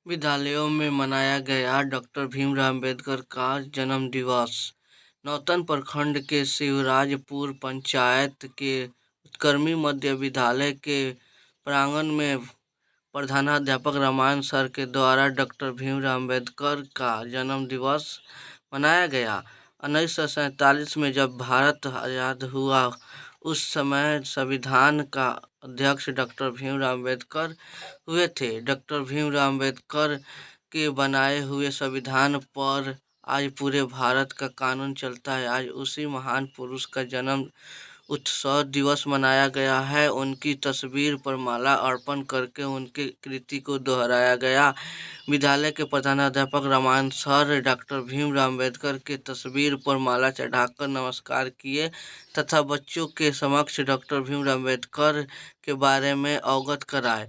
विद्यालयों में मनाया गया डॉक्टर भीमराव अम्बेडकर का जन्म दिवस। नौतन प्रखंड के शिवराजपुर पंचायत के उत्क्रमी मध्य विद्यालय के प्रांगण में प्रधानाध्यापक रामायण सर के द्वारा डॉक्टर भीमराव अम्बेडकर का जन्म दिवस मनाया गया। 1947 में जब भारत आज़ाद हुआ, उस समय संविधान का अध्यक्ष डॉक्टर भीमराव अम्बेडकर हुए थे। डॉक्टर भीमराव अम्बेडकर के बनाए हुए संविधान पर आज पूरे भारत का कानून चलता है। आज उसी महान पुरुष का जन्म उत्सव दिवस मनाया गया है। उनकी तस्वीर पर माला अर्पण करके उनकी कृति को दोहराया गया। विद्यालय के प्रधानाध्यापक रामायण सर डॉक्टर भीमराव अम्बेडकर के तस्वीर पर माला चढ़ाकर नमस्कार किए तथा बच्चों के समक्ष डॉक्टर भीमराव अम्बेडकर के बारे में अवगत कराए।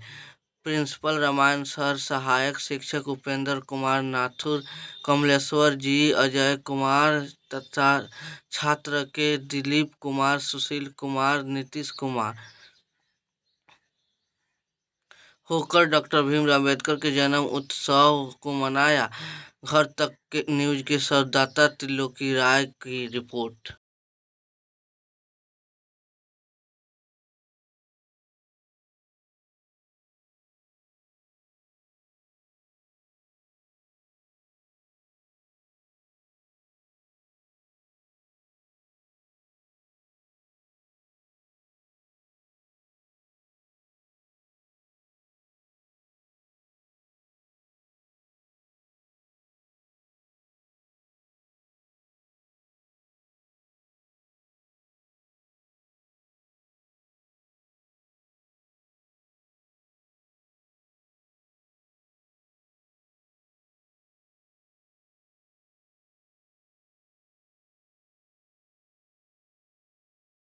प्रिंसिपल रामायण सर, सहायक शिक्षक उपेंद्र कुमार नाथुर, कमलेश्वर जी, अजय कुमार तथा छात्र के दिलीप कुमार, सुशील कुमार, नीतीश कुमार होकर डॉक्टर भीमराव अम्बेडकर के जन्म उत्सव को मनाया। घर तक के न्यूज़ के संवाददाता त्रिलोकी राय की रिपोर्ट।